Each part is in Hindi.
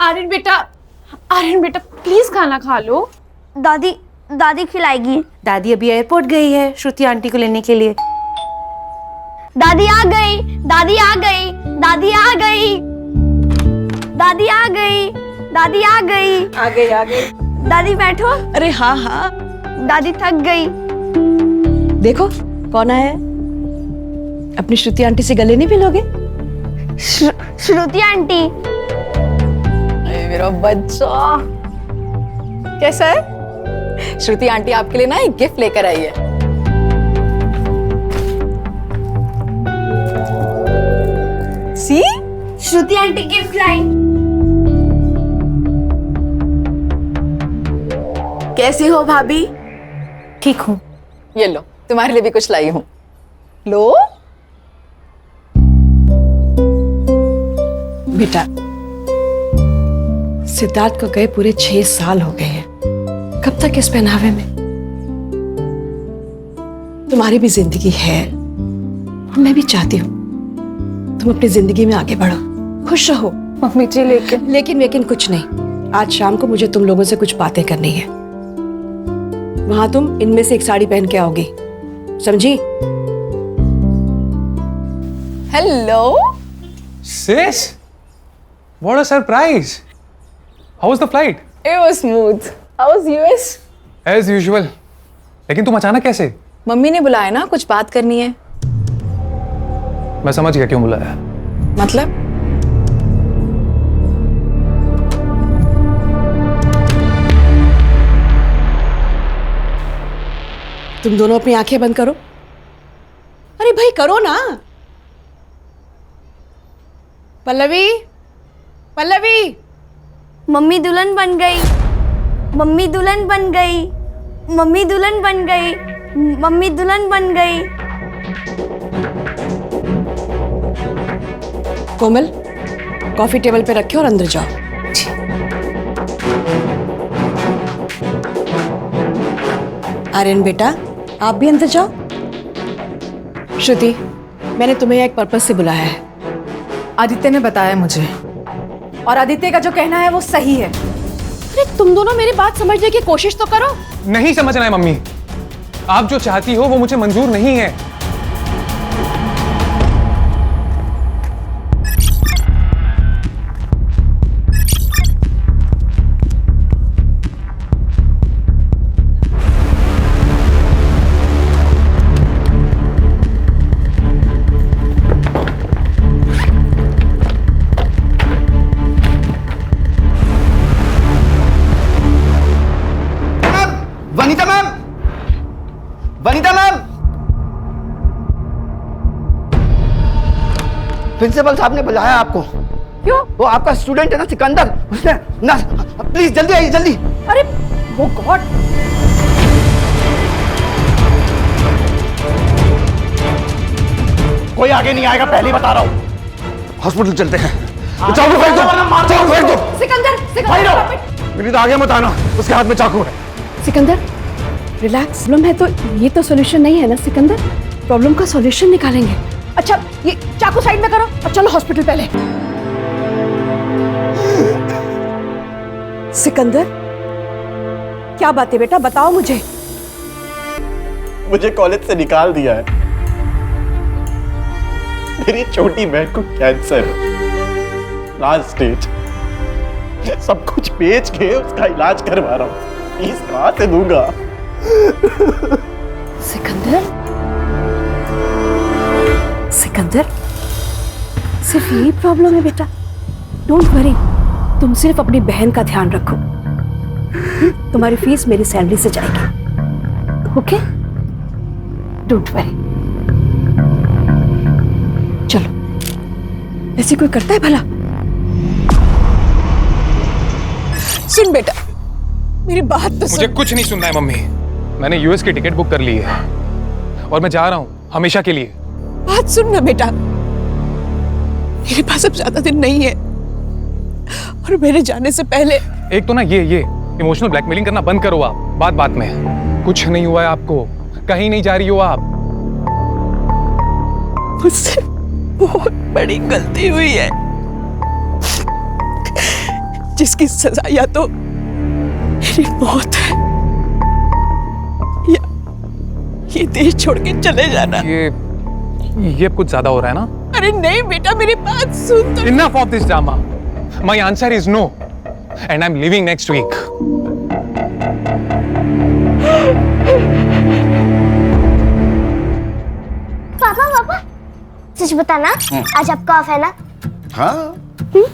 आर्यन बेटा प्लीज खाना खा लो। दादी खिलाएगी। दादी अभी एयरपोर्ट गई है श्रुति आंटी को लेने के लिए। दादी आ गई, दादी आ गई, दादी आ गई, दादी आ गई, दादी आ गई। आ गई। दादी बैठो। अरे हाँ हाँ, दादी थक गई। देखो कौन आया है। अपनी श्रुति आंटी से गले नहीं मिलोगे? श्रुति आंटी। अरे मेरा बच्चा कैसा है? श्रुति आंटी आपके लिए ना एक गिफ्ट लेकर आई है। सी श्रुति आंटी गिफ्ट लाई। कैसी हो भाभी? ठीक हूँ। ये लो तुम्हारे लिए भी कुछ लाई हूँ। लो बेटा, सिद्धार्थ को गए पूरे 6 साल हो गए हैं। कब तक इस पहनावे में? तुम्हारी भी जिंदगी है और मैं भी चाहती हूँ तुम अपनी जिंदगी में आगे बढ़ो, खुश रहो। मम्मी जी लेकिन कुछ नहीं। आज शाम को मुझे तुम लोगों से कुछ बातें करनी है। वहां तुम इनमें से एक साड़ी पहन के आओगी, समझी? Hello Sis, what a surprise! How was the flight? It was smooth. How was US? As usual. लेकिन तुम अचानक कैसे? मम्मी ने बुलाया ना, कुछ बात करनी है। मैं समझ गया क्यों बुलाया। मतलब? तुम दोनों अपनी आंखें बंद करो। अरे भाई करो ना। पल्लवी, मम्मी दुल्हन बन गई, मम्मी दुल्हन बन गई, मम्मी दुल्हन बन गई, मम्मी दुल्हन बन गई। कोमल, कॉफी टेबल पे रखे और अंदर जाओ। आर्यन बेटा, आप भी अंदर जाओ। श्रुति, मैंने तुम्हें एक पर्पस से बुलाया है। आदित्य ने बताया मुझे, और आदित्य का जो कहना है वो सही है। अरे तुम दोनों मेरी बात समझने की कोशिश तो करो। नहीं समझना है मम्मी। आप जो चाहती हो वो मुझे मंजूर नहीं है। वनीता मैम, प्रिंसिपल साहब ने बुलाया आपको। क्यों? वो आपका स्टूडेंट है ना सिकंदर, उसने ना, प्लीज जल्दी आइए जल्दी। अरे वो गॉड, कोई आगे नहीं आएगा, पहले ही बता रहा हूँ। हॉस्पिटल चलते हैं। चाकू फेंक दो, चाकू फेंक दो। सिकंदर, मेरी तो आगे मत आना, उसके हाथ में चाकू है। सिकंदर रिलैक्स। प्रॉब्लम है तो ये तो सॉल्यूशन नहीं है ना सिकंदर। प्रॉब्लम का सॉल्यूशन निकालेंगे। अच्छा ये चाकू साइड में करो और चलो हॉस्पिटल पहले। सिकंदर, क्या बात है बेटा, बताओ मुझे। मुझे कॉलेज से निकाल दिया है। मेरी छोटी बहन को कैंसर है, लास्ट स्टेज। सब कुछ बेच के उसका इलाज करवा रहा हूँ। फीस कहाँ से दूंगा? सिकंदर, सिर्फ यही प्रॉब्लम है बेटा। डोंट वरी, तुम सिर्फ अपनी बहन का ध्यान रखो। तुम्हारी फीस मेरी सैलरी से जाएगी, ओके? Don't worry. चलो, ऐसे कोई करता है भला? सुन बेटा, मेरी बात तो मुझे कुछ नहीं सुनना है मम्मी। मैंने यूएस की टिकट बुक कर ली है और मैं जा रहा हूँ हमेशा के लिए। बात सुन ना बेटा, मेरे पास अब ज्यादा दिन नहीं है और मेरे जाने से पहले। एक तो ना ये इमोशनल ब्लैकमेलिंग करना बंद करो आप। बात बात में कुछ नहीं हुआ है आपको, कहीं नहीं जा रही हो आप। मुझसे बहुत बड़ी गलती हुई है। जिसकी सजा या तो मेरी मौत है या ये देश छोड़ के चले जाना। ये कुछ ज्यादा हो रहा है ना? अरे नहीं बेटा, मेरी बात सुन तो। Enough of this drama. My answer is no, and I'm leaving next week. पापा सच बताना, आज आपका ऑफ है ना? हाँ,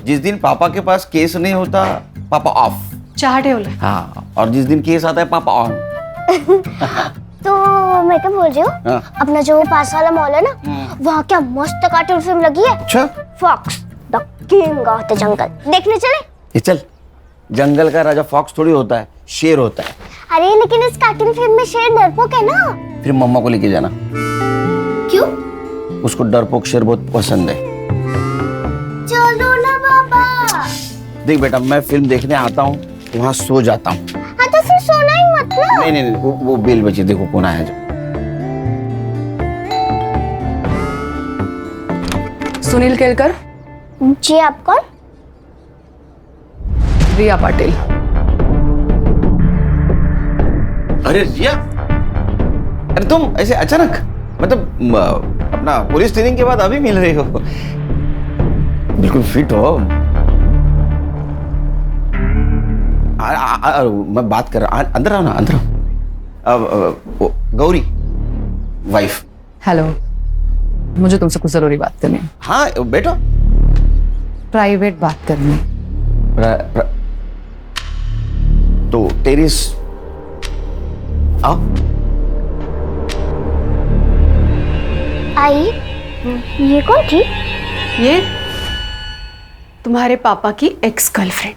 जिस दिन पापा के पास केस नहीं होता पापा ऑफ। चाहते हो? हाँ, और जिस दिन केस आता है पापा ऑन। तो मैं क्या बोल रही हूँ, हाँ। अपना जो पास वाला मॉल है ना, वहाँ क्या मस्त कार्टून फिल्म लगी है। अच्छा, fox the king of the jungle, देखने चले? ये चल। जंगल का राजा फॉक्स थोड़ी होता है, शेर होता है। अरे लेकिन इस कार्टून फिल्म में शेर डरपोक है ना। फिर मम्मा को लेके जाना। क्यों? उसको डरपोक शेर बहुत पसंद है। चलो ना बाबा। देख बेटा, मैं फिल्म देखने आता हूँ, वहाँ सो जाता हूँ। हाँ तो फिर सोना ही मत ना। नहीं, वो बेल बची, देखो कौन आया जो। सुनील केलकर। जी, आप कौन? रिया पाटिल। अरे रिया, अरे तुम ऐसे अचानक, मतलब अपना पुलिस ट्रेनिंग के बाद अभी मिल रही हो? बिल्कुल फिट हो। मैं बात कर रहा, अंदर आओ ना, अंदर आओ। गौरी वाइफ। हेलो, मुझे तुमसे कुछ जरूरी बात करनी है। हाँ बेटा, प्राइवेट बात करनी। तो टेरिस आओ। आई, ये कौन थी? ये तुम्हारे पापा की एक्स गर्लफ्रेंड।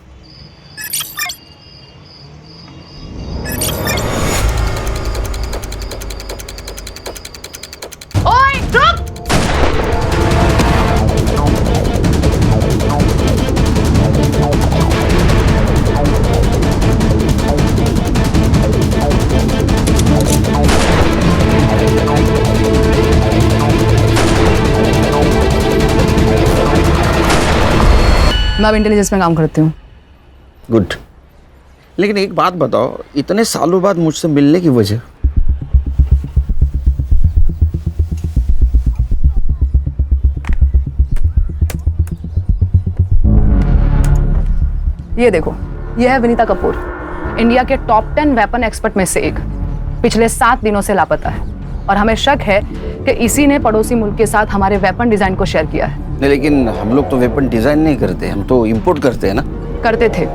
ओए रुक! मैं अब इंटेलिजेंस में काम करती हूँ। गुड। लेकिन एक बात बताओ, इतने सालों बाद मुझसे मिलने की वजह? ये देखो, ये है विनीता कपूर, इंडिया के टॉप 10 वेपन एक्सपर्ट में से एक। पिछले 7 दिनों से लापता है और हमें शक है कि इसी ने पड़ोसी मुल्क के साथ हमारे वेपन डिजाइन को शेयर किया है। नहीं, लेकिन हम लोग तो वेपन डिजाइन नहीं करते, हम तो इंपोर्ट करते हैं ना। करते थे,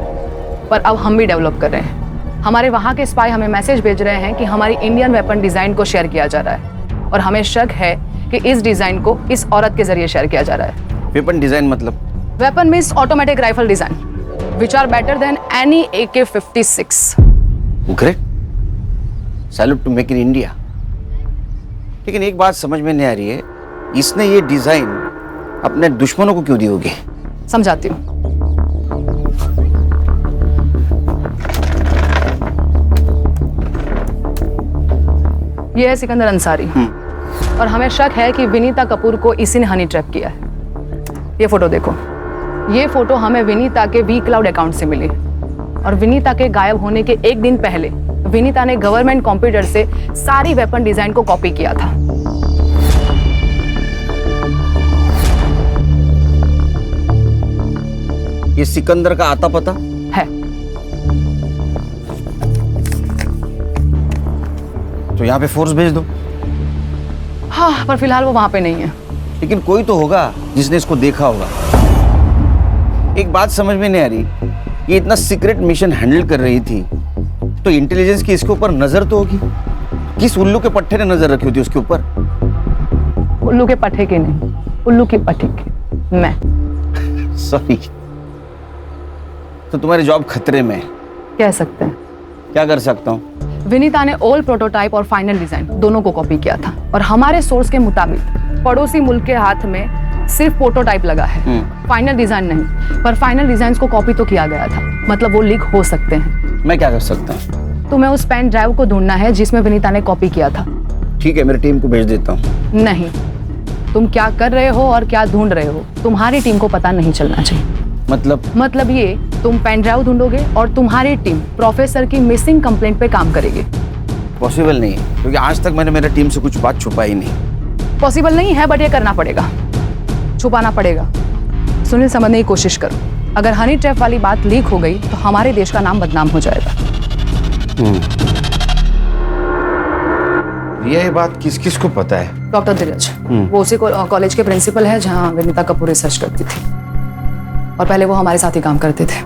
पर अब हम भी डेवलप कर रहे हैं। हमारे वहाँ के स्पाई हमें मैसेज भेज रहे हैं कि हमारी इंडियन वेपन डिजाइन को शेयर किया जा रहा है और हमें शक है कि इस डिजाइन को इस औरत के जरिए शेयर किया जा रहा है। वेपन डिजाइन मतलब? Weapon means automatic rifle design which are better than any AK-56. Great. Salute to make in India. लेकिन एक बात समझ में नहीं आ रही है, इसने ये डिजाइन अपने दुश्मनों को क्यों दी होगी? समझाती हूँ। ये है सिकंदर अंसारी और हमें शक है कि विनीता कपूर को इसी ने हनी ट्रैप किया है। ये फोटो देखो, ये फोटो हमें विनीता के वी क्लाउड अकाउंट से मिली और विनीता के गायब होने के एक दिन पहले विनीता ने गवर्नमेंट कंप्यूटर से सारी वेपन डिजाइन को कॉपी किया था। ये सिकंदर का आता पता है? तो यहाँ पे फोर्स भेज दो। हाँ, पर फिलहाल वो वहां पे नहीं है। लेकिन कोई तो होगा जिसने इसको देखा होगा। एक बात समझ में नहीं आ रही, ये इतना सीक्रेट मिशन हैंडल कर रही थी तो इंटेलिजेंस की इसके ऊपर नजर तो होगी। किस उल्लू के पट्टे ने नजर रखी होती उसके ऊपर? उल्लू के पट्टे के नहीं, उल्लू की पट्टी की मैं। सॉरी। तो तुम्हारी जॉब खतरे में है? कह सकते हैं। क्या कर सकता हूँ? विनीता ने ओल्ड प्रोटोटाइप और फाइनल डिजाइन दोनों को कॉपी किया था और हमारे सोर्स के मुताबिक पड़ोसी मुल्क के हाथ में सिर्फ प्रोटोटाइप लगा है, फाइनल डिजाइन नहीं। पर फाइनल डिजाइन को कॉपी तो किया गया था, मतलब वो लीक हो सकते हैं। मैं क्या कर सकता हूँ? तुम्हें उस पेन ड्राइव को ढूंढना है जिसमें विनीता ने कॉपी किया था। ठीक है, मेरी टीम को भेज देता हूँ। नहीं, तुम क्या कर रहे हो और क्या ढूंढ रहे हो तुम्हारी टीम को पता नहीं चलना चाहिए। मतलब ये, तुम पेन ड्राइव ढूंढोगे और तुम्हारी टीम प्रोफेसर की मिसिंग कंप्लेंट पे काम करेगी। पॉसिबल नहीं है, क्योंकि आज तक मैंने मेरे टीम से कुछ बात छुपाई नहीं। पॉसिबल नहीं है, बट ये करना पड़ेगा, छुपाना पड़ेगा। सुनील, समझने की कोशिश करो। अगर हनी ट्रैप वाली बात लीक हो गई तो हमारे देश का नाम बदनाम हो जाएगा। ये बात किस किस को पता है? डॉक्टर धीरज, वो उसी कॉलेज के प्रिंसिपल है जहाँ विनीता कपूर रिसर्च करती थी, और पहले वो हमारे साथ ही काम करते थे,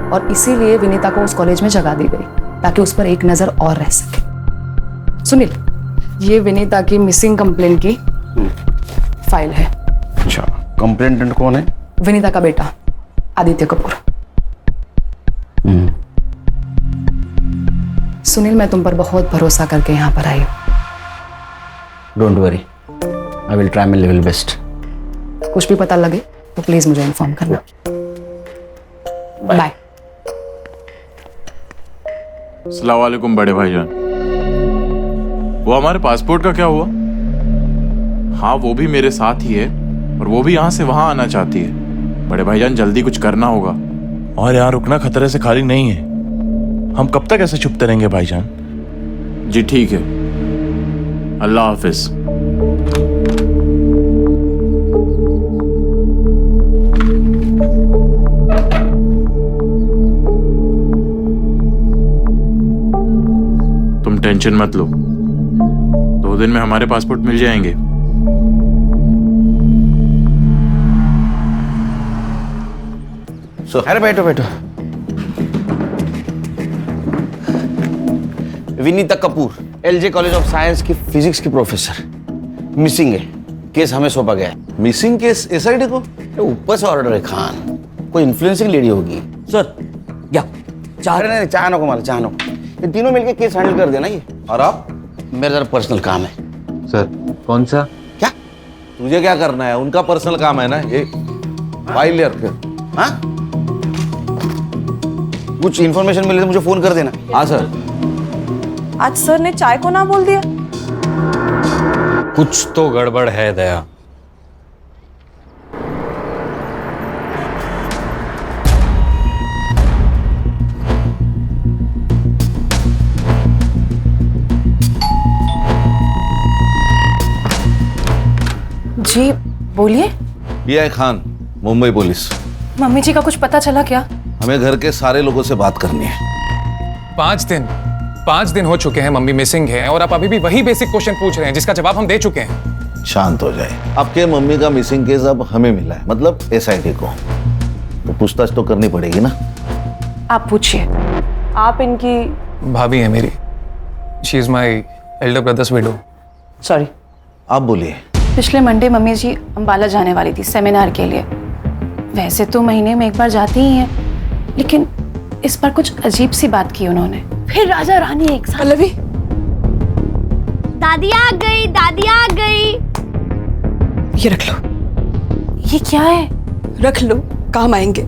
और इसीलिए विनीता को उस कॉलेज में जगह दी गई ताकि उस पर एक नजर और रह सके। सुनील, ये विनीता की मिसिंग कंप्लेंट की फाइल है। अच्छा, कंप्लेंटेंट कौन है? विनीता का बेटा आदित्य कपूर। सुनील, मैं तुम पर बहुत भरोसा करके यहाँ पर आई हूँ। Don't worry, I will try my level best. कुछ भी पता लगे तो प्लीज मुझे इन्फॉर्म करना। बाय। अस्सलाम वालेकुम बड़े भाईजान। वो हमारे पासपोर्ट का क्या हुआ? हाँ, वो भी मेरे साथ ही है, और वो भी यहाँ से वहां आना चाहती है। बड़े भाईजान, जल्दी कुछ करना होगा। और यहाँ रुकना खतरे से खाली नहीं है। हम कब तक ऐसे छुपते रहेंगे भाईजान? जी ठीक है, अल्लाह हाफिज। तुम टेंशन मत लो, 2 दिन में हमारे पासपोर्ट मिल जाएंगे। अरे बैठो बैठो। Vinita Kapoor, LJ college of science की फिजिक्स की प्रोफेसर, मिसिंग है। केस हमें सौंपा गया है। मिसिंग केस एसआईटी को? ऊपर से ऑर्डर है खान, कोई इन्फ्लुएंसिंग लेडी होगी। सर क्या चाह अरे नहीं, चाह नको माला, चाह नको। ये तीनों मिलके केस हैंडल कर देना ये। और आप? मेरा जरा पर्सनल काम है। सर कौन सा? क्या तुझे क्या करना है? उनका पर्सनल काम है ना ये। फाइल ले रखे। हाँ, कुछ इन्फॉर्मेशन मिले तो मुझे फोन कर देना। हाँ सर। आज सर ने चाय को ना बोल दिया। कुछ तो गड़बड़ है दया। जी बोलिए। ये है खान, मुंबई पुलिस। मम्मी जी का कुछ पता चला क्या? हमें घर के सारे लोगों से बात करनी है। 5 दिन हो चुके हैं मम्मी मिसिंग है, और आप अभी भी वही बेसिक क्वेश्चन पूछ रहे हैं जिसका जवाब हम दे चुके हैं। शांत हो जाए। आपके मम्मी का मिसिंग केस अब हमें मिला है, मतलब एसआईटी को, तो पूछताछ तो करनी पड़ेगी ना। आप पूछिए। आप इनकी भाभी है मेरी। She is my elder brothers window. Sorry. आप बोलिए। पिछले मंडे मम्मी जी अंबाला जाने वाली थी सेमिनार के लिए। वैसे तो महीने में एक बार जाती ही हैं, लेकिन इस पर कुछ अजीब सी बात की उन्होंने। फिर राजा रानी एक साथ। पल्लवी, दादी आ गई, दादी आ गई। ये रख लो। ये क्या है? रख लो, काम आएंगे।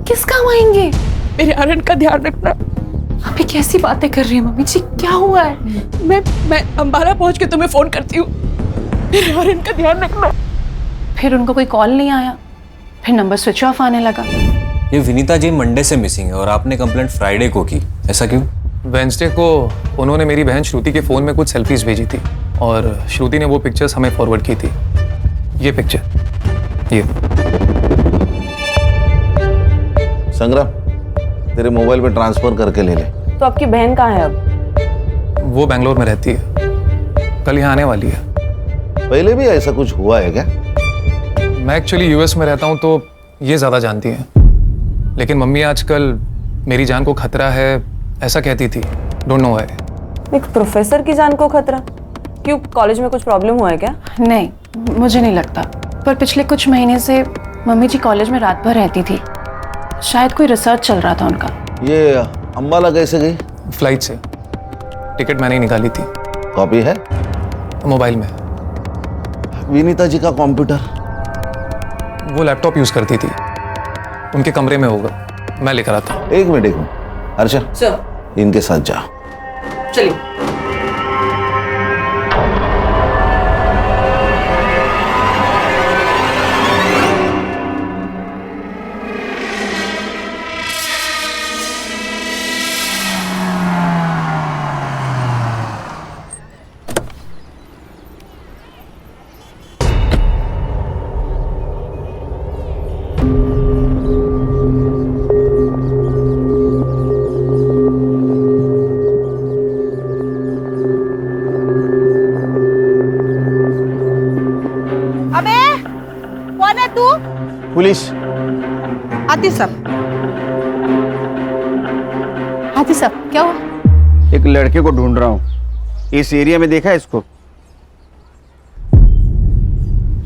किस काम आएंगे? मेरे आर्यन का ध्यान रखना। आप ये कैसी बातें कर रही हैं मम्मी जी? क्या हुआ है? मैं अंबाला पहुंच के तुम्हें फोन करती हूँ। मेरे आर्यन का ध्यान रखना। फिर उनको कोई कॉल नहीं आया, फिर नंबर स्विच ऑफ आने लगा। ये विनीता जी मंडे से मिसिंग है और आपने कंप्लेंट फ्राइडे को की, ऐसा क्यों? वेंसडे को उन्होंने मेरी बहन श्रुति के फोन में कुछ सेल्फीज भेजी थी, और श्रुति ने वो पिक्चर्स हमें फॉरवर्ड की थी। ये पिक्चर, ये। संग्राम, तेरे मोबाइल पे ट्रांसफर करके ले ले। तो आपकी बहन कहाँ है अब? वो बेंगलोर में रहती है, कल यहाँ आने वाली है। पहले भी ऐसा कुछ हुआ है क्या? मैं एक्चुअली यूएस में रहता हूँ तो ये ज़्यादा जानती हैं, लेकिन मम्मी आजकल मेरी जान को खतरा है ऐसा कहती थी। Don't know why. एक प्रोफेसर की जान को खतरा? क्यों, कॉलेज में कुछ प्रॉब्लम हुआ है क्या? नहीं, मुझे नहीं लगता। पर पिछले कुछ महीने से मम्मी जी कॉलेज में रात भर रहती थी। शायद कोई रिसर्च चल रहा था उनका। ये अंबाला कैसे गई? फ्लाइट से। टिकट मैंने ही निकाली थी। कॉपी है मोबाइल में। विनीता जी का कंप्यूटर? वो लैपटॉप यूज करती थी, उनके कमरे में होगा, मैं लेकर आता हूँ। एक मिनट अर्षा, इनके साथ जाओ। चलिए। अबे कौन है तू? पुलिस। आती सब। हाथी साहब क्या हुआ? एक लड़के को ढूंढ रहा हूँ, इस एरिया में देखा है इसको?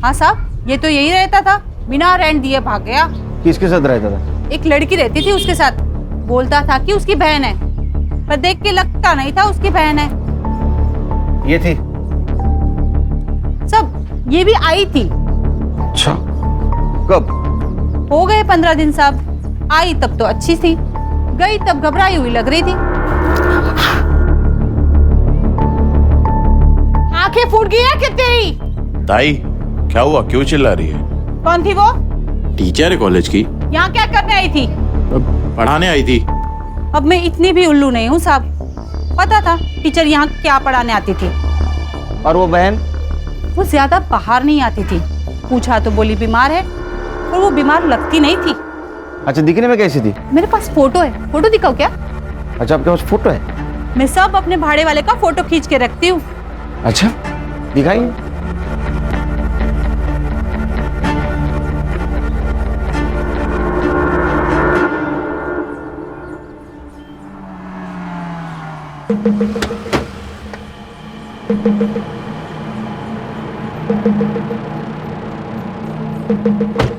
हाँ साहब, ये तो यही रहता था, बिना रेंट दिए भाग गया। किसके साथ रहता था? एक लड़की रहती थी उसके साथ, बोलता था कि उसकी बहन है, पर देख के लगता नहीं था उसकी बहन है। ये थी? सब ये भी आई थी। अच्छा, कब? हो गए 15 दिन साहब। आई तब तो अच्छी थी, गई तब घबराई हुई लग रही थी। आंखें फूट गई है क्या तेरी? ताई क्या हुआ, क्यों चिल्ला रही है? कौन थी वो? टीचर है कॉलेज की। यहाँ क्या करने आई थी? पढ़ाने आई थी। अब मैं इतनी भी उल्लू नहीं हूँ साहब, पता था टीचर यहाँ क्या पढ़ाने आती थी। और वो बहन? वो ज्यादा बाहर नहीं आती थी, पूछा तो बोली बीमार है, और वो बीमार लगती नहीं थी। अच्छा, दिखने में कैसी थी? मेरे पास फोटो है, फोटो दिखाओ क्या? अच्छा, आपके पास फोटो है? मैं सब अपने भाड़े वाले का फोटो खींच के रखती हूँ। अच्छा, दिखाइए।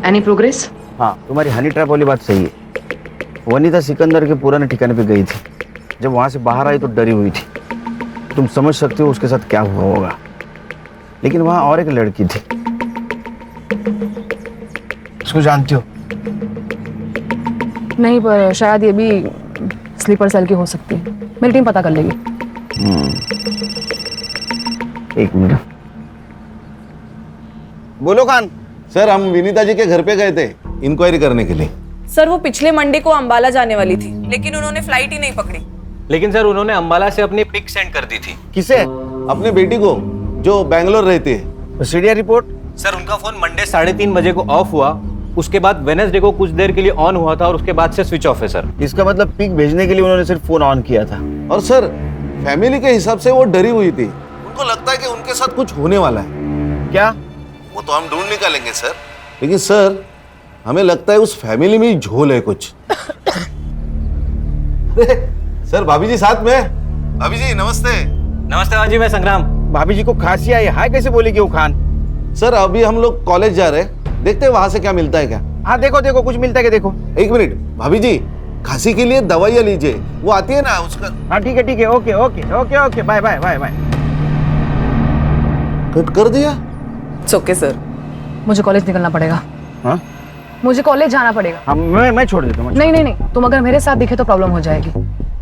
Any progress? हाँ, तुम्हारी हनी ट्रैप वाली बात सही है। वनीता सिकंदर के पुराने ठिकाने पे गई थी, जब वहां से बाहर आई तो डरी हुई थी। तुम समझ सकते हो उसके साथ क्या हुआ होगा। लेकिन वहां और एक लड़की थी, उसको जानती हो? नहीं, पर शायद ये भी स्लीपर सेल की हो सकती है। मेरी टीम पता कर लेगी। एक मिनट। बोलो खान। सर, हम विनीता जी के घर पे गए थे इंक्वायरी करने के लिए। सर वो पिछले मंडे को अंबाला जाने वाली थी, लेकिन उन्होंने फ्लाइट ही नहीं पकड़ी। लेकिन सर उन्होंने अंबाला से अपनी पिक सेंड कर दी थी। किसे? अपने बेटी को, जो बैंगलोर रहती है। CDR report? सर उनका फोन मंडे 3:30 बजे को ऑफ हुआ, उसके बाद वेडनेसडे को कुछ देर के लिए ऑन हुआ था और उसके बाद से स्विच ऑफ है सर। इसका मतलब पिक भेजने के लिए उन्होंने सिर्फ फोन ऑन किया था। और सर, फैमिली के हिसाब से वो डरी हुई थी, उनको लगता है कि उनके साथ कुछ होने वाला है। क्या? वो तो हम ढूंढ निकालेंगे सर, लेकिन सर हमें लगता है उस फैमिली में ही झोल है कुछ। सर, भाभी जी साथ में। भाभी जी नमस्ते। नमस्ते भाजी, मैं संग्राम। भाभी जी को खांसी आई, हाय कैसे बोलेगी वो खान? सर, अभी हम लोग कॉलेज जा रहे हैं, देखते हैं वहां से क्या मिलता है क्या। हाँ देखो देखो, कुछ मिलता है क्या देखो। एक मिनट भाभी जी, खांसी के लिए दवाइयाँ लीजिए, वो आती है ना उसका। हाँ ठीक है, okay okay okay okay, bye bye bye bye. Cut कर दिया? Okay sir. मुझे कॉलेज निकलना पड़ेगा। हाँ? मुझे कॉलेज जाना पड़ेगा। हाँ, मैं छोड़ देता हूँ। नहीं नहीं नहीं, तुम अगर मेरे साथ दिखे तो प्रॉब्लम हो जाएगी।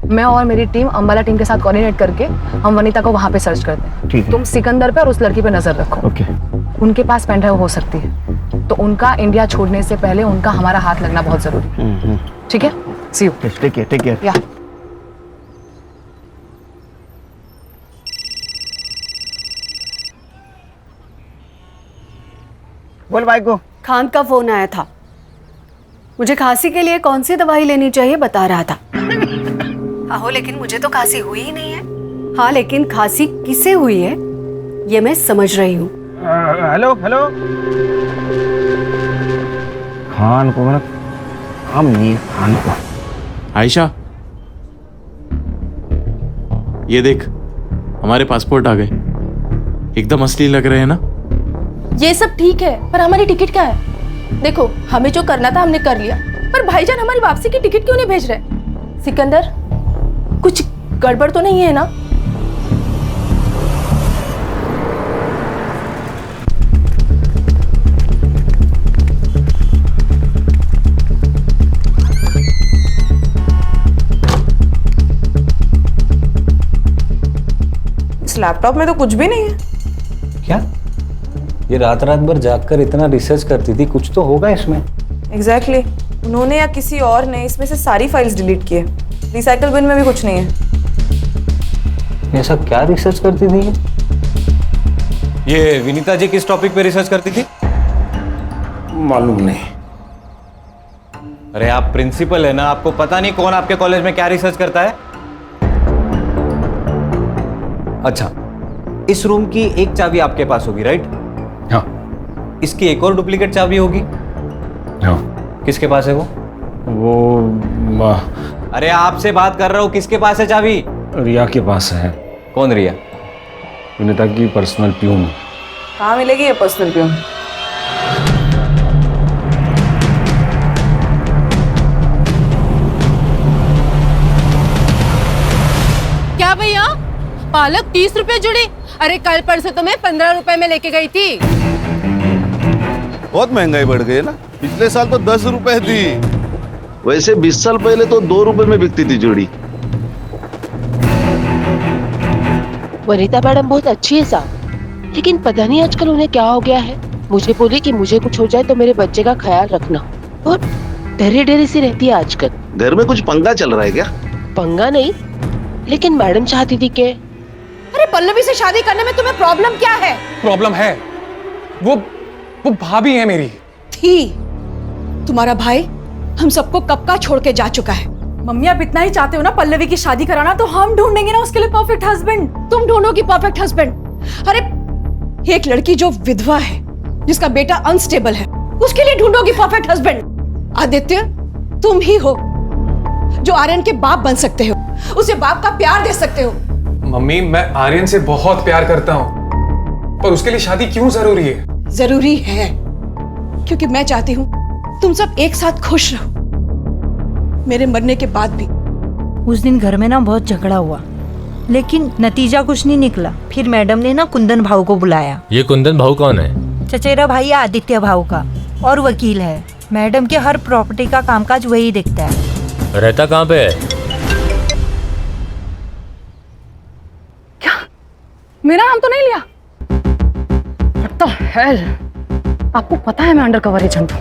मैं और मेरी टीम अंबाला टीम के साथ कोऑर्डिनेट करके हम वनीता को वहां पे सर्च करते हैं। ठीक है। तुम सिकंदर पे और उस लड़की पे नजर रखो। ओके। उनके पास पेन ड्राइव हो सकती है, तो उनका इंडिया छोड़ने से पहले उनका हमारा हाथ लगना बहुत जरूरी है। ठीक है, सी यू। Take care. या बोल भाई को। खान का फोन आया था, मुझे खांसी के लिए कौन सी दवाई लेनी चाहिए बता रहा था। आहो, लेकिन मुझे तो खांसी हुई ही नहीं है। हाँ, लेकिन खांसी किसे हुई है ये मैं समझ रही हूँ। Hello hello. खान को मेरा काम नहीं है। खान को। आयशा, ये देख, हमारे पासपोर्ट आ गए, एकदम असली लग रहे हैं ना। ये सब ठीक है, पर हमारी टिकट क्या है? देखो, हमें जो करना था हमने कर लिया, पर भाईजान हमारी वापसी की टिकट क्यों नहीं भेज रहे? सिकंदर, कुछ गड़बड़ तो नहीं है ना? इस लैपटॉप में तो कुछ भी नहीं है। क्या? ये रात भर जागकर इतना रिसर्च करती थी, कुछ तो होगा इसमें। एग्जैक्टली उन्होंने या किसी और ने इसमें से सारी फाइल्स डिलीट किए। रिसाइकल बिन में भी कुछ नहीं है। ऐसा क्या रिसर्च करती थी ये? विनीता जी किस टॉपिक पे रिसर्च करती थी? मालूम नहीं। अरे आप प्रिंसिपल है ना, आपको पता नहीं कौन आपके कॉलेज में क्या रिसर्च करता है? अच्छा, इस रूम की एक चाबी आपके पास होगी, राइट? हाँ। इसकी एक और डुप्लीकेट चाबी होगी। हाँ। किसके पास है वो? अरे आपसे बात कर रहा हूँ, किसके पास है चाबी? रिया के पास है। कौन रिया? विनीता की पर्सनल प्यून। कहाँ मिलेगी ये पर्सनल प्यून? क्या भैया, पालक 30 रुपए जुड़ी? अरे कल परसों तो मैं 15 रुपए में लेके गई थी। बहुत महंगाई बढ़ गई है ना, पिछले साल तो 10 रुपए थी। वैसे 20 साल पहले तो 2 रुपए में बिकती थी जोड़ी। वनीता मैडम बहुत अच्छी है साहब, लेकिन पता नहीं आजकल उन्हें क्या हो गया है। मुझे बोली कि मुझे कुछ हो जाए तो मेरे बच्चे का ख्याल रखना, और डरी डरी सी रहती है आजकल। घर में कुछ पंगा चल रहा है क्या? पंगा नहीं, लेकिन मैडम चाहती थी कि अरे पल्लवी से शादी करने में तुम्हें प्रॉब्लम क्या है? प्रॉब्लम है, वो भाभी है मेरी। थी। तुम्हारा भाई हम सबको कब का छोड़ के जा चुका है। मम्मी आप इतना ही चाहते हो ना पल्लवी की शादी कराना, तो हम ढूंढेंगे ना उसके लिए परफेक्ट हस्बैंड। तुम ढूंढोगी परफेक्ट हस्बैंड? अरे एक लड़की जो विधवा है, जिसका बेटा अनस्टेबल है, उसके लिए ढूंढोगी परफेक्ट हस्बैंड? आदित्य, तुम ही हो जो आर्यन के बाप बन सकते हो, उसे बाप का प्यार दे सकते हो। मम्मी, मैं आर्यन से बहुत प्यार करता हूँ, पर उसके लिए शादी क्यों जरूरी है? जरूरी है क्योंकि मैं चाहती हूँ तुम सब एक साथ खुश रहो, मेरे मरने के बाद भी। उस दिन घर में ना बहुत झगड़ा हुआ, लेकिन नतीजा कुछ नहीं निकला। फिर मैडम ने ना कुंदन भाऊ को बुलाया। ये कुंदन भाऊ कौन है? चचेरा भाई है आदित्य भाऊ का, और वकील है। मैडम के हर प्रॉपर्टी का कामकाज वही देखता है। रहता कहाँ पे है? क्या मेरा नाम तो नहीं लिया? What the hell? आपको पता है मैं अंडर कवर एजेंट हूँ।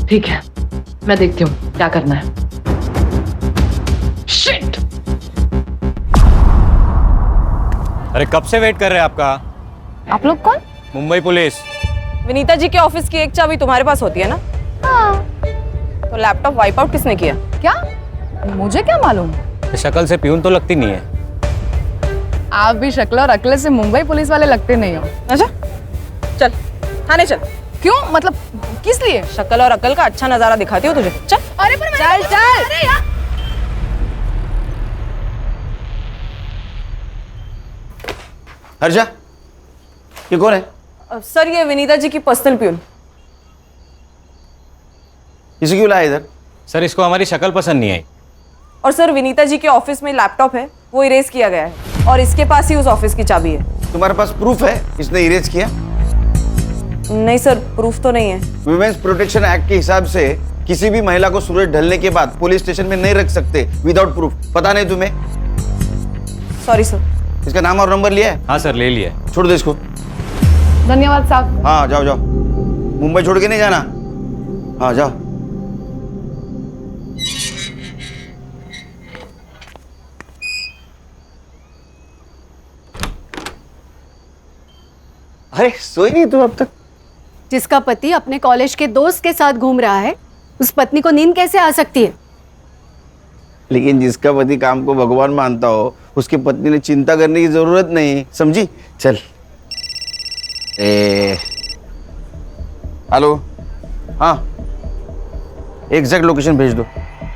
ठीक है, मैं देखती हूँ क्या करना है। Shit! अरे कब से वेट कर रहे हैं आपका। आप लोग कौन? मुंबई पुलिस। विनीता जी के ऑफिस की एक चाबी तुम्हारे पास होती है ना? हाँ। तो लैपटॉप वाइप आउट किसने किया? क्या? मुझे क्या मालूम? शक्ल से प्यून तो लगती नहीं है। आप भी शक्ल और अकल से मुंबई पुलिस वाले लगते नहीं हो। अच्छा चल थाने चल। क्यों, मतलब किस लिए? शक्ल और अकल का अच्छा नजारा दिखाती हो तुझे। चल। अरे पर चल चल। अरे यार। हर्षा, ये कौन है? सर ये विनीता जी की पर्सनल प्यून। इसे क्यों लाया इधर? सर इसको हमारी शक्ल पसंद नहीं आई। और सर विनीता जी के ऑफिस में लैपटॉप है, वो इरेज किया गया है, और इसके पास ही उस ऑफिस की चाबी है। तुम्हारे पास प्रूफ है इसने इरेज किया? नहीं सर, प्रूफ तो नहीं है। वुमेन्स प्रोटेक्शन एक्ट के हिसाब से किसी भी महिला को सूरज ढलने के बाद पुलिस स्टेशन में नहीं रख सकते विदाउट प्रूफ। पता नहीं तुम्हें? Sorry sir. इसका नाम और नंबर लिया है? हाँ सर, ले लिया। छोड़ दो इसको। धन्यवाद साहब। हाँ जाओ जाओ, मुंबई छोड़ के नहीं जाना। हाँ जाओ। अरे सोई नहीं तू अब तक? जिसका पति अपने कॉलेज के दोस्त के साथ घूम रहा है, उस पत्नी को नींद कैसे आ सकती है? लेकिन जिसका पति काम को भगवान मानता हो, उसकी पत्नी ने चिंता करने की जरूरत नहीं, समझी? चल। हेलो, हाँ एग्जैक्ट लोकेशन भेज दो।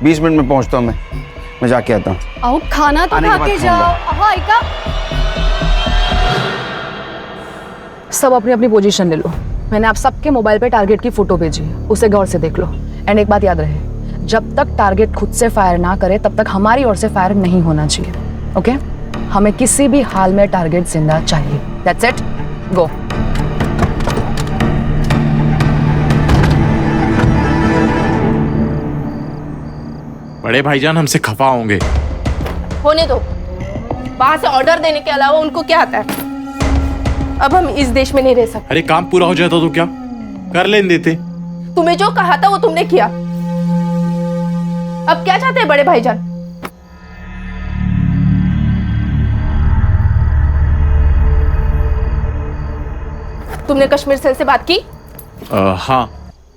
20 मिनट में पहुंचता हूँ मैं जाके आता हूँ। आओ खाना तो खा के जाओ। हाँ इका। सब अपनी अपनी पोजीशन ले लो। मैंने आप सबके मोबाइल पे टारगेट की फोटो भेजी है, उसे गौर से देख लो। एंड एक बात याद रहे, जब तक टारगेट खुद से फायर ना करे तब तक हमारी ओर से फायर नहीं होना चाहिए। ओके? हमें किसी भी हाल में टारगेट जिंदा चाहिए। दैट्स इट, गो। बड़े भाईजान हमसे खफा होंगे। होने दो, वहां से ऑर्डर देने के अलावा उनको क्या आता है? अब हम इस देश में नहीं रह सकते। अरे काम पूरा हो जाता तो क्या कर लेने देते। तुम्हें जो कहा था वो तुमने किया। अब क्या चाहते हैं बड़े भाईजान? तुमने कश्मीर सेल से बात की? हाँ,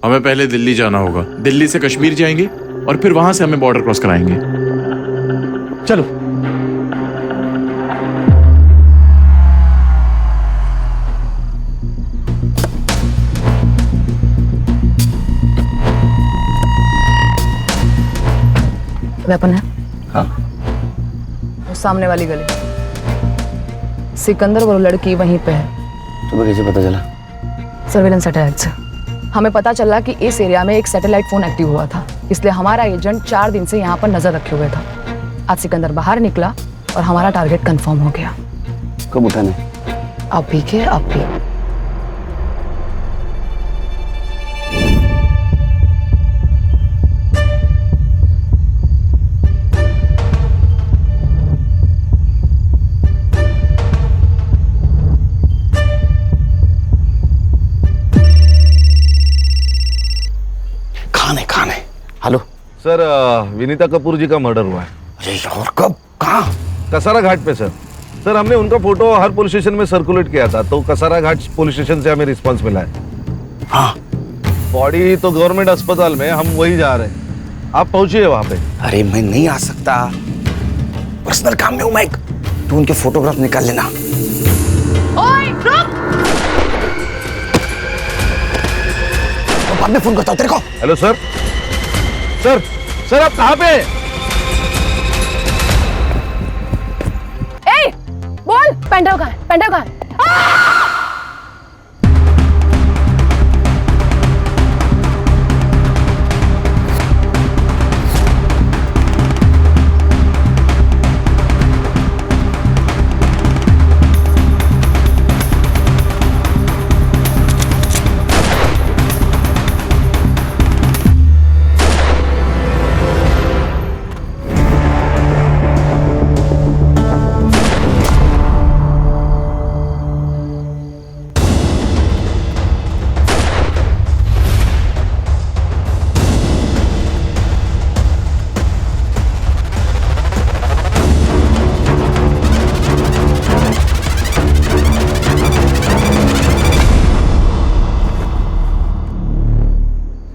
हमें पहले दिल्ली जाना होगा। दिल्ली से कश्मीर जाएंगे और फिर वहां से हमें बॉर्डर क्रॉस कराएंगे। चलो। वेपन है? हाँ। वो सामने वाली गली। सिकंदर और वो लड़की वहीं पे है। तुम्हें कैसे पता चला? सर्वेलेंस सैटेलाइट से हमें पता चला कि इस एरिया में एक सैटेलाइट फोन एक्टिव हुआ था, इसलिए हमारा एजेंट 4 दिन से यहाँ पर नजर रखे हुए था। आज सिकंदर बाहर निकला और हमारा टारगेट कंफर्म हो गया। कब उठाने? अभी के अभी। खाने। हेलो सर, विनीता कपूर जी का मर्डर हुआ है। अरे यार, कब? कहाँ? कसारा घाट पे सर। सर, हमने उनका फोटो हर पुलिस स्टेशन में सर्कुलेट किया था, तो कसारा घाट पुलिस स्टेशन से हमें रिस्पांस मिला है। हाँ। बॉडी तो गवर्नमेंट अस्पताल में, हम वही जा रहे हैं। आप पहुंचिए वहां पे। अरे मैं नहीं आ सकता, पर्सनल काम में हूँ मैं। तू उनके फोटोग्राफ निकाल लेना। ओए रुक! बाद में फोन करता हूँ तेरे को। Hello sir. सर आप कहाँ पे? ए, बोल पेंड्राइव कहाँ है? पेंड्राइव कहाँ है?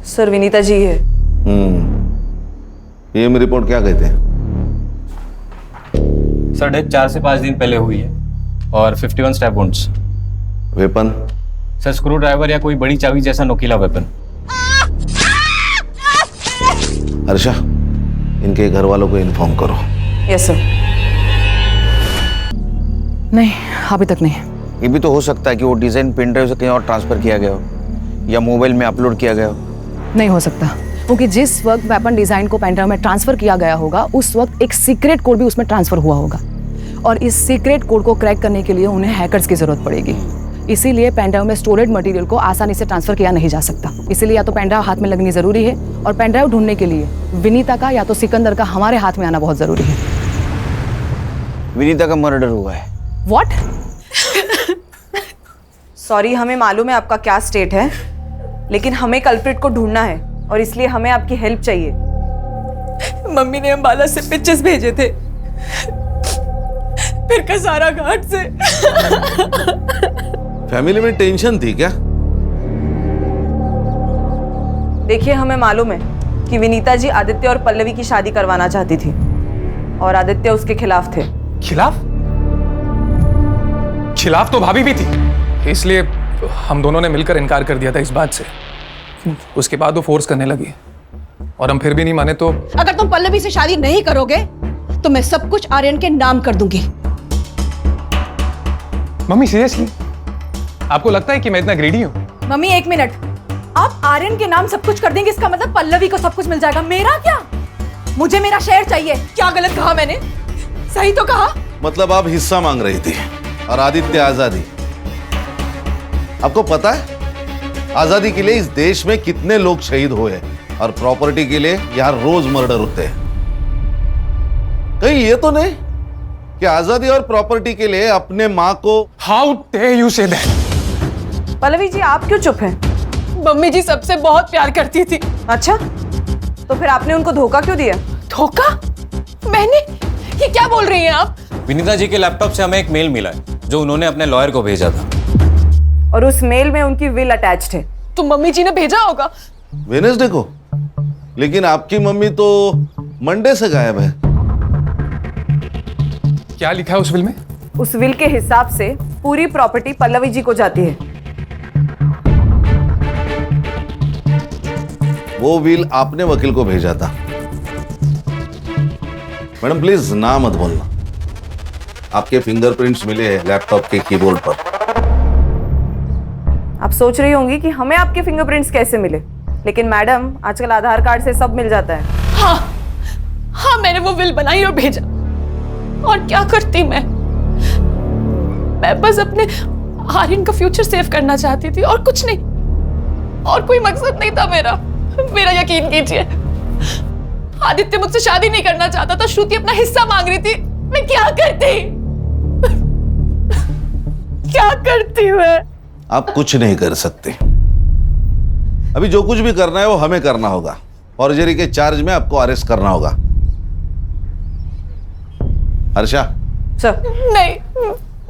सर, विनीता जी है। ये रिपोर्ट क्या कहते हैं? सर, डेथ 4 से 5 दिन पहले हुई है और 51 stab wounds. Weapon? Sir, screw driver या कोई बड़ी चाबी जैसा नोकीला वेपन। हर्षा, इनके घर वालों को इन्फॉर्म करो। Yes sir. नहीं, अभी तक नहीं। ये भी तो हो सकता है कि वो डिजाइन पेन ड्राइव से कहीं और ट्रांसफर किया गया हो या मोबाइल में अपलोड किया गया हो। नहीं हो सकता, क्योंकि जिस वक्त वेपन डिजाइन को पेन ड्राइव में ट्रांसफर किया गया होगा उस वक्त एक सीक्रेट कोड भी उसमें ट्रांसफर हुआ होगा, और इस सीक्रेट कोड को क्रैक करने के लिए उन्हें हैकर्स की जरूरत पड़ेगी। इसीलिए पेन ड्राइव में स्टोरेज मटेरियल को आसानी से ट्रांसफर किया नहीं जा सकता। इसीलिए या तो पेन ड्राइव हाथ में लगनी जरूरी है, और पेन ड्राइव ढूंढने के लिए विनीता का या तो सिकंदर का हमारे हाथ में आना बहुत जरूरी है। विनीता का मर्डर हुआ है। व्हाट? सॉरी, हमें मालूम है आपका क्या स्टेट है, लेकिन हमें कल्प्रिट को ढूंढना है और इसलिए हमें आपकी हेल्प चाहिए। मम्मी ने अंबाला से पिक्चर्स भेजे थे, फिर कसारा घाट से। फैमिली में टेंशन थी क्या? देखिए, हमें मालूम है कि विनीता जी आदित्य और पल्लवी की शादी करवाना चाहती थी और आदित्य उसके खिलाफ थे। खिलाफ तो भाभी भी थी, इसलिए हम दोनों ने मिलकर इनकार कर दिया था इस बात से। उसके बाद वो फोर्स करने लगी और हम फिर भी नहीं माने। तो अगर तुम पल्लवी से शादी नहीं करोगे तो मैं सब कुछ आर्यन के नाम कर दूंगी। मम्मी सीरियसली आपको लगता है कि मैं इतना ग्रीडी हूँ? मम्मी एक मिनट, आप आर्यन के नाम सब कुछ कर देंगे, इसका मतलब पल्लवी को सब कुछ मिल जाएगा। मेरा क्या? मुझे मेरा शेयर चाहिए। क्या गलत कहा मैंने? सही तो कहा। मतलब आप हिस्सा मांग रही थी और आदित्य आजादी। आपको पता है आजादी के लिए इस देश में कितने लोग शहीद हुए और प्रॉपर्टी के लिए यहां रोज मर्डर होते हैं। कहीं ये तो नहीं कि आजादी और प्रॉपर्टी के लिए अपने मां को। How dare you say that? Pallavi ji, आप क्यों चुप हैं? मम्मी जी सबसे बहुत प्यार करती थी। अच्छा, तो फिर आपने उनको धोखा क्यों दिया? धोखा? मैंने? ये क्या बोल रही हैं आप? विनीता जी के लैपटॉप से हमें एक मेल मिला है जो उन्होंने अपने लॉयर को भेजा था, और उस मेल में उनकी विल अटैच्ड है। तो मम्मी जी ने भेजा होगा। वेडनेसडे को? लेकिन आपकी मम्मी तो मंडे से गायब है। क्या लिखा है उस विल में? उस विल के हिसाब से पूरी प्रॉपर्टी पल्लवी जी को जाती है। वो विल आपने वकील को भेजा था, मैडम प्लीज ना मत बोलना। आपके फिंगरप्रिंट्स मिले हैं लैपटॉप के कीबोर्ड पर। आप सोच रही होंगी कि हमें आपके फिंगरप्रिंट्स कैसे मिले, लेकिन मैडम आजकल आधार कार्ड से सब मिल जाता है। हाँ, मैंने वो विल बनाई और भेजा। और क्या करती मैं बस अपने आर्यन का फ्यूचर सेव करना चाहती थी और कुछ नहीं, और कोई मकसद नहीं था मेरा यकीन कीजिए। आदित्य मुझसे शादी नहीं करना चाहता था, श्रुति अपना हिस्सा मांग रही थी। मैं क्या करती मैं? आप कुछ नहीं कर सकते। अभी जो कुछ भी करना है वो हमें करना होगा। फॉर्जरी के चार्ज में आपको अरेस्ट करना होगा। हर्षा। सर। नहीं,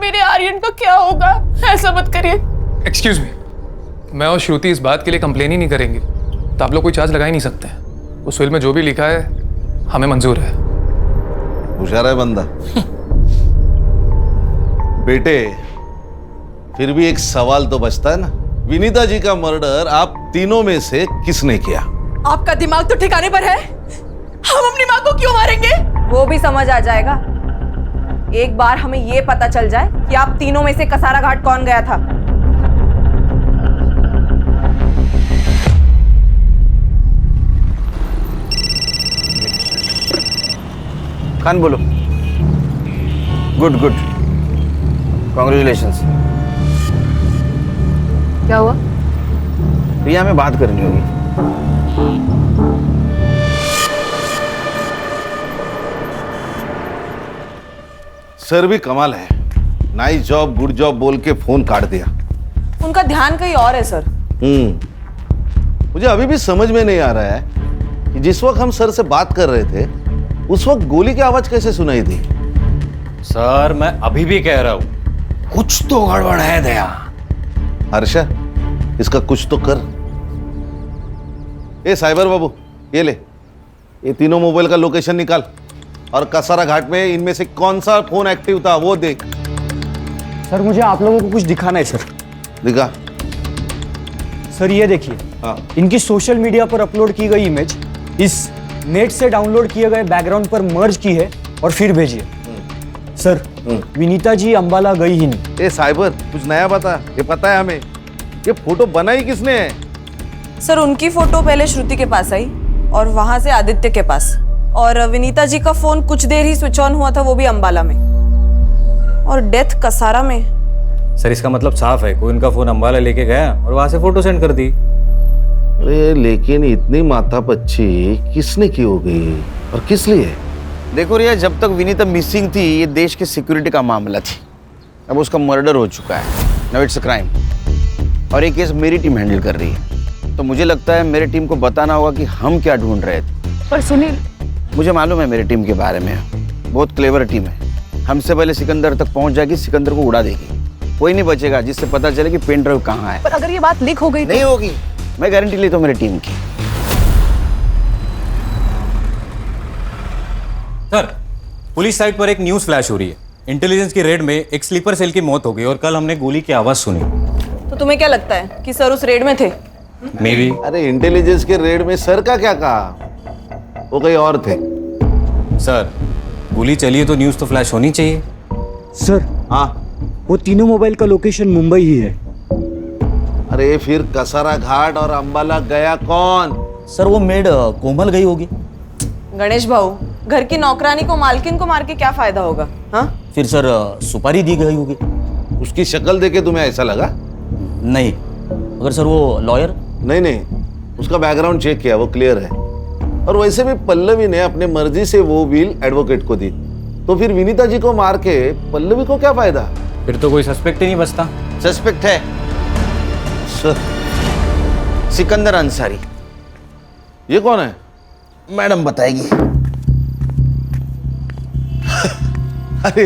मेरे आर्यन का क्या होगा? ऐसा मत करिए। एक्सक्यूज मी, मैं और श्रुति इस बात के लिए कंप्लेन ही नहीं करेंगे तो आप लोग कोई चार्ज लगा ही नहीं सकते। उस विल में जो भी लिखा है हमें मंजूर है। होशियार है बंदा। बेटे, फिर भी एक सवाल तो बचता है ना, विनीता जी का मर्डर आप तीनों में से किसने किया? आपका दिमाग तो ठिकाने पर है? हम अपनी माँ को क्यों मारेंगे? वो भी समझ आ जाएगा एक बार हमें ये पता चल जाए कि आप तीनों में से कसारा घाट कौन गया था। खान बोलो। Good good, congratulations. क्या हुआ? रिया में बात करनी होगी। सर भी कमाल है, नाइस जॉब गुड जॉब बोल के फोन काट दिया। उनका ध्यान कहीं और है सर। मुझे अभी भी समझ में नहीं आ रहा है कि जिस वक्त हम सर से बात कर रहे थे उस वक्त गोली की आवाज कैसे सुनाई दी? सर मैं अभी भी कह रहा हूं कुछ तो गड़बड़ है दया। हर्षा, इसका कुछ तो कर। ए साइबर बाबू, ये ले, ये तीनों मोबाइल का लोकेशन निकाल और कसारा घाट में इनमें से कौन सा फोन एक्टिव था वो देख। सर मुझे आप लोगों को कुछ दिखाना है सर। दिखा। सर ये देखिए, इनकी सोशल मीडिया पर अपलोड की गई इमेज इस नेट से डाउनलोड किए गए बैकग्राउंड पर मर्ज की है और फिर भेजी है। सर विनीता जी अंबाला गई ही नहीं। ए साइबर, कुछ नया बता। ये पता है हमें, ये फोटो बनाई किसने है? सर उनकी फोटो पहले श्रुति के पास आई और वहां से आदित्य के पास, और विनीता जी का फोन कुछ देर ही स्विच ऑन हुआ था, वो भी अंबाला में, और डेथ कसारा में। सर इसका मतलब साफ है, कोई उनका फोन अंबाला लेके गया और वहां से फोटो सेंड कर दी। अरे लेकिन इतनी माथापच्ची किसने की होगी और किस लिए? देखो रिया, जब तक विनीता मिसिंग थी ये देश की सिक्योरिटी का मामला थी। अब उसका मर्डर हो चुका है, नाउ इट्स अ क्राइम, और ये केस मेरी टीम हैंडल कर रही है। तो मुझे लगता है मेरी टीम को बताना होगा कि हम क्या ढूंढ रहे थे। पर सुनील, मुझे मालूम है मेरी टीम के बारे में, बहुत क्लेवर टीम है। हमसे पहले सिकंदर तक पहुंच जाएगी, सिकंदर को उड़ा देगी, कोई नहीं बचेगा जिससे पता चले कि पेन ड्राइव कहाँ है। पर अगर ये बात लीक हो गई नहीं होगी, मैं गारंटी लेता हूँ मेरी टीम की। सर पुलिस साइट पर एक न्यूज फ्लैश हो रही है, इंटेलिजेंस की रेड में एक स्लीपर सेल की मौत हो गई और कल हमने गोली की आवाज सुनी। तो तुम्हें क्या लगता है कि सर उस रेड में थे? May be. अरे इंटेलिजेंस के रेड में सर का क्या कहा, वो कहीं और थे। सर गोली चली है तो न्यूज तो फ्लैश होनी चाहिए। सर हाँ, वो तीनों मोबाइल का लोकेशन मुंबई ही है। अरे फिर कसारा घाट और अंबाला गया कौन? सर वो मेड कोमल गई होगी। गणेश भाऊ, घर की नौकरानी को मालकिन को मार के क्या फायदा होगा? हाँ फिर सर सुपारी दी गई होगी। उसकी शक्ल देखे तुम्हें ऐसा लगा? नहीं, अगर सर वो लॉयर? नहीं, उसका बैकग्राउंड चेक किया, वो क्लियर है। और वैसे भी पल्लवी ने अपने मर्जी से वो व्हील एडवोकेट को दी, तो फिर विनीता जी को मार के पल्लवी को क्या फायदा? फिर तो कोई सस्पेक्ट ही नहीं बचता। सस्पेक्ट है सर, सिकंदर अंसारी। ये कौन है? मैडम बताएगी। अरे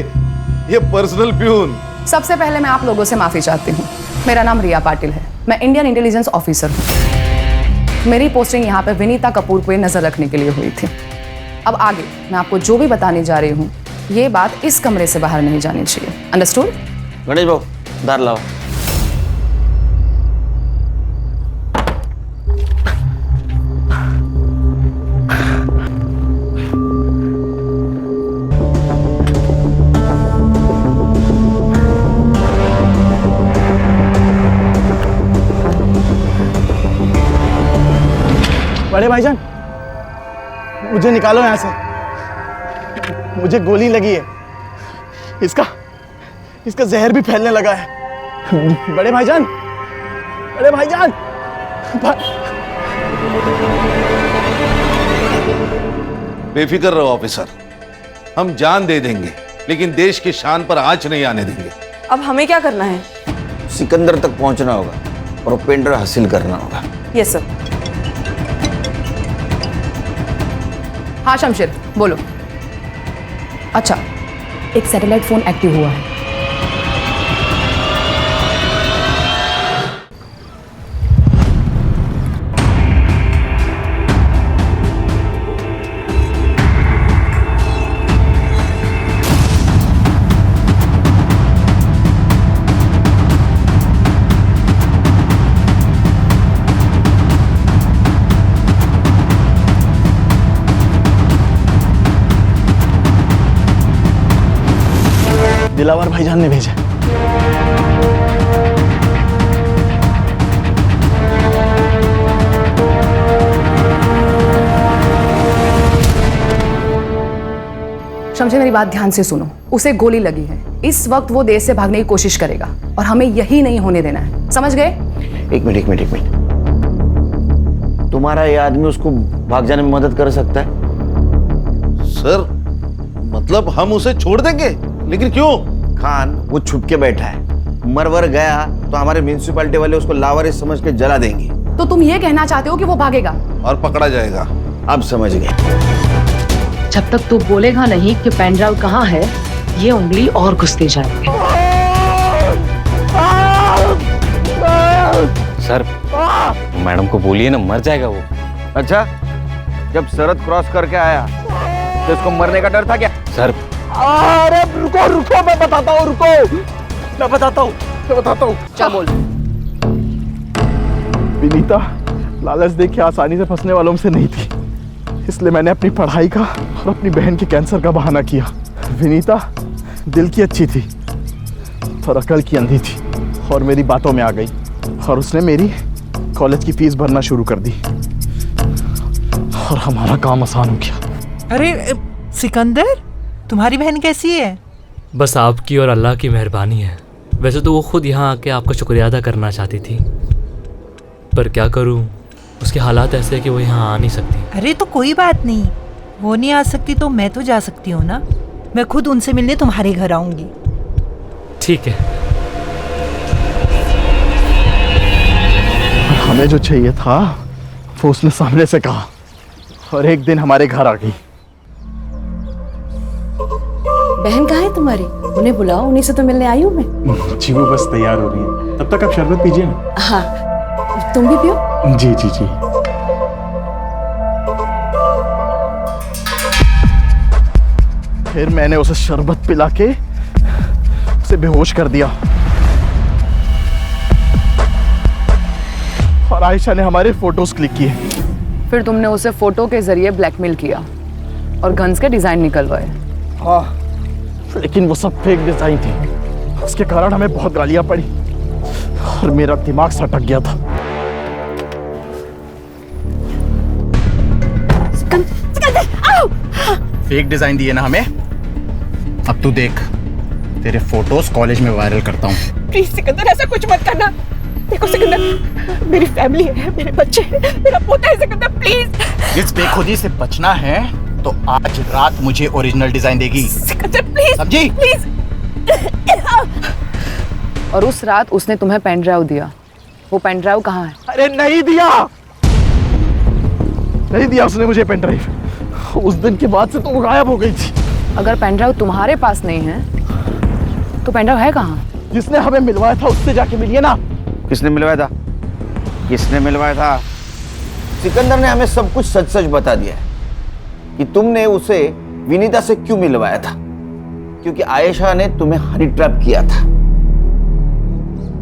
ये पर्सनल प्यून। सबसे पहले मैं आप लोगों से माफी चाहती हूँ। मेरा नाम रिया पाटिल है, मैं इंडियन इंटेलिजेंस ऑफिसर हूँ। मेरी पोस्टिंग यहाँ पे विनीता कपूर को नजर रखने के लिए हुई थी। अब आगे मैं आपको जो भी बताने जा रही हूँ, ये बात इस कमरे से बाहर नहीं जानी चाहिए। अंडरस्टूड? गणेश भाऊ दार लाओ। बड़े भाईजान, मुझे निकालो यहाँ से, मुझे गोली लगी है, इसका जहर भी फैलने लगा है। बड़े भाईजान, बड़े भाईजान, बेफिक्र रहो ऑफिसर, हम जान दे देंगे लेकिन देश की शान पर आंच नहीं आने देंगे। अब हमें क्या करना है? सिकंदर तक पहुंचना होगा और पेंडर हासिल करना होगा। Yes sir. हाँ शमशेर, बोलो। अच्छा, एक सैटेलाइट फोन एक्टिव हुआ है। दिलावर भाईजान ने भेजा। शमशेर, मेरी बात ध्यान से सुनो। उसे गोली लगी है, इस वक्त वो देश से भागने की कोशिश करेगा और हमें यही नहीं होने देना है, समझ गए? एक मिनट। तुम्हारा ये आदमी उसको भाग जाने में मदद कर सकता है? सर, मतलब हम उसे छोड़ देंगे? लेकिन क्यों? खान वो छुप के बैठा है, मरवर गया तो हमारे म्युनिसिपैलिटी वाले उसको लावारिस समझ के जला देंगे। तो तुम ये कहना चाहते हो कि वो भागेगा और पकड़ा जाएगा? अब समझ गए। जब तक तू बोलेगा नहीं कि पेनड्राइव कहाँ है, ये उंगली और घुसते जाएंगे। सर, मैडम को बोलिए ना, मर जाएगा वो। अच्छा, जब सरहद क्रॉस करके आया तो उसको मरने का डर था क्या? सर, अरे रुको, मैं बताता हूँ। क्या बोल? विनीता लालच देख के आसानी से फंसने वालों में से नहीं थी, इसलिए मैंने अपनी पढ़ाई का और अपनी बहन के कैंसर का बहाना किया। विनीता दिल की अच्छी थी पर अकल की अंधी थी और मेरी बातों में आ गई और उसने मेरी कॉलेज की फीस भरना शुरू कर दी और हमारा काम आसान हो गया। अरे सिकंदर, तुम्हारी बहन कैसी है? बस आपकी और अल्लाह की मेहरबानी है। वैसे तो वो खुद यहाँ आके आपका शुक्रिया अदा करना चाहती थी, पर क्या करूँ, उसके हालात ऐसे हैं कि वो यहाँ आ नहीं सकती। अरे तो कोई बात नहीं, वो नहीं आ सकती तो मैं तो जा सकती हूँ ना। मैं खुद उनसे मिलने तुम्हारे घर आऊंगी। ठीक है। हमें जो चाहिए था वो उसने सामने से कहा और एक दिन हमारे घर आ गई। बहन कहाँ है तुम्हारी? उन्हें बुलाओ, उन्हीं से तो मिलने आई हूँ मैं। जी वो बस तैयार हो रही है, तब तक आप शरबत पीजिए ना। हाँ, तुम भी पियो। जी। फिर मैंने उसे शरबत पिला के उसे बेहोश कर दिया और आयशा ने हमारे फोटोज क्लिक किए। फिर तुमने उसे फोटो के जरिए ब्लैकमेल किया और गन्स के डिजाइन निकलवाए। हाँ, लेकिन वो सब फेक डिजाइन थी, उसके कारण हमें बहुत गालियां पड़ी और मेरा दिमाग सटक गया था। फेक डिजाइन दिए ना हमें, अब तू देख, तेरे फोटोज कॉलेज में वायरल करता हूँ। प्लीज सिकंदर, ऐसा कुछ मत करना। देखो सिकंदर, मेरी फैमिली है, मेरे बच्चे हैं, मेरा पोता है सिकंदर, प्लीज। इस बेखुदी से बचना है तो आज रात मुझे ओरिजिनल डिजाइन देगी। सिकंदर प्लीज, समझी? प्लीज। और उस रात उसने तुम्हें पेन ड्राइव दिया, वो पेन ड्राइव कहाँ है? अरे नहीं दिया उसने मुझे पेन ड्राइव। उस दिन के बाद से तो वो गायब हो गई थी। अगर पेन ड्राइव तुम्हारे पास नहीं है तो पेन ड्राइव है कहाँ? जिसने हमें मिलवाया था उससे जाके मिलिए ना। किसने मिलवाया था? सिकंदर ने हमें सब कुछ सच बता दिया है कि तुमने उसे विनीता से क्यों मिलवाया था, क्योंकि आयशा ने तुम्हें हनी ट्रैप किया था।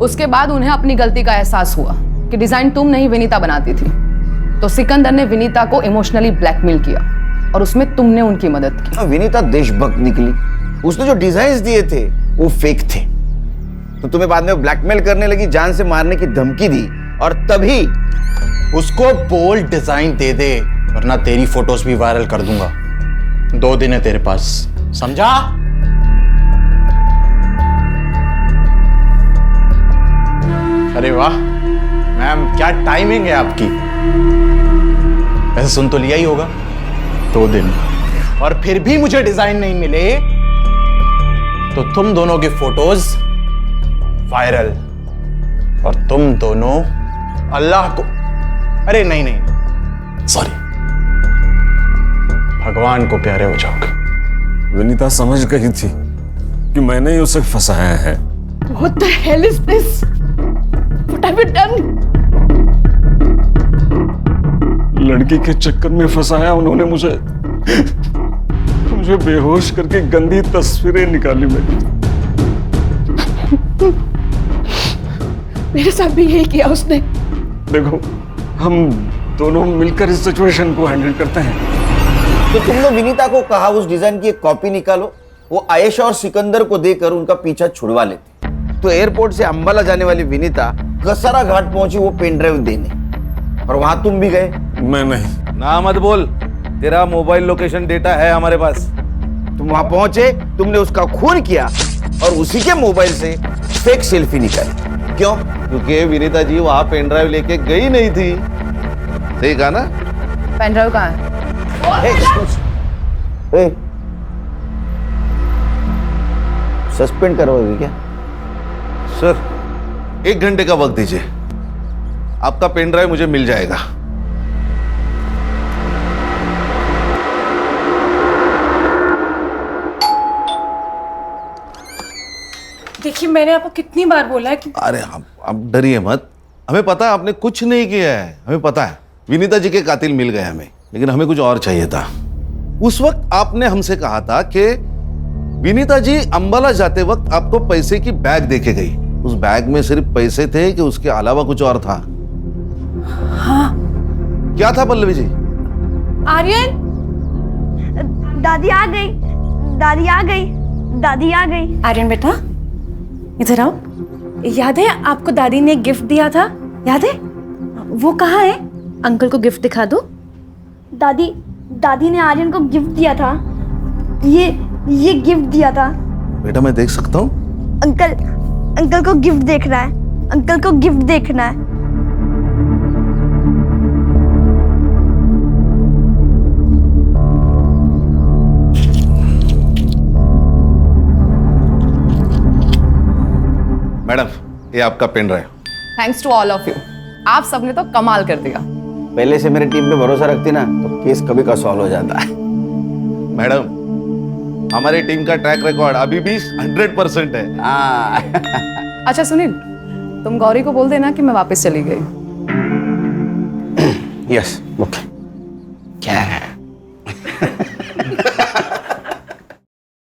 उसके बाद उन्हें अपनी गलती का एहसास हुआ कि डिजाइन तुम नहीं विनीता बनाती थी, तो सिकंदर ने विनीता को इमोशनली ब्लैकमेल किया और उसमें तुमने उनकी मदद की। विनीता देशभक्त निकली, उसने जो डिजाइन्स दिए थे वो फेक थे, तो तुम्हें बाद में ब्लैकमेल करने लगी, जान से मारने की धमकी दी और तभी उसको बोल्ड डिजाइन दे दे, वरना तेरी फोटोज भी वायरल कर दूंगा। 2 दिन है तेरे पास, समझा? अरे वाह मैम, क्या टाइमिंग है आपकी। वैसे सुन तो लिया ही होगा, 2 दिन, और फिर भी मुझे डिजाइन नहीं मिले तो तुम दोनों की फोटोज वायरल, और तुम दोनों अल्लाह को, अरे नहीं सॉरी, भगवान को प्यारे हो जाओगे। विनीता समझ गई थी कि मैंने ही उसे फंसाया है। What the hell is this? What have you done? लड़की के चक्कर में फंसाया उन्होंने मुझे बेहोश करके गंदी तस्वीरें निकाली मेरी। मेरे साथ भी यही किया उसने। देखो, हम दोनों मिलकर इस सिचुएशन को हैंडल करते हैं। तो तुमने विनीता को कहा उस डिजाइन की एक कॉपी निकालो, वो आयशा और सिकंदर को देकर उनका पीछा छुड़वा लेते। तो एयरपोर्ट से अंबाला जाने वाली विनीता कसरा घाट पहुंची वो पेन ड्राइव देने, और वहां तुम भी गए। मैं नहीं। ना मत बोल, तेरा मोबाइल लोकेशन डेटा है हमारे पास। तुम वहां पहुंचे, तुमने उसका खून किया और उसी के मोबाइल से फेक सेल्फी निकाली। क्यों? क्योंकि विनीता जी वहां पेन ड्राइव लेके गई नहीं थी। सही कहा ना? पेन ड्राइव कहाँ है? सस्पेंड करवाओगे क्या? सर 1 घंटे का वक्त दीजिए, आपका पेन ड्राइव मुझे मिल जाएगा। देखिए, मैंने आपको कितनी बार बोला है कि अरे आप डरिए मत, हमें पता है आपने कुछ नहीं किया है। हमें पता है विनीता जी के कातिल मिल गए हमें, लेकिन हमें कुछ और चाहिए था। उस वक्त आपने हमसे कहा था कि विनीता जी अंबाला जाते वक्त आपको पैसे की बैग देके गई। उस बैग में सिर्फ पैसे थे कि उसके अलावा कुछ और था? हाँ। क्या था पल्लवी जी? आर्यन, दादी आ गई, दादी आ गई, दादी आ गई। आर्यन बेटा इधर आओ। याद है आपको दादी ने गिफ्ट दिया था? याद है? वो कहाँ है? अंकल को गिफ्ट दिखा दो। दादी ने आर्यन को गिफ्ट दिया था। ये गिफ्ट दिया था। बेटा मैं देख सकता हूँ? अंकल को गिफ्ट देखना है, अंकल को गिफ्ट देखना है। मैडम ये आपका pen drive. Thanks to all of you, आप सबने तो कमाल कर दिया। पहले से मेरी टीम पे भरोसा रखती ना तो केस कभी का सॉल्व हो जाता है। मैडम हमारी टीम का ट्रैक रिकॉर्ड अभी भी 100% है। अच्छा सुनील, तुम गौरी को बोल देना कि मैं वापस चली गई। Yes okay. क्या है?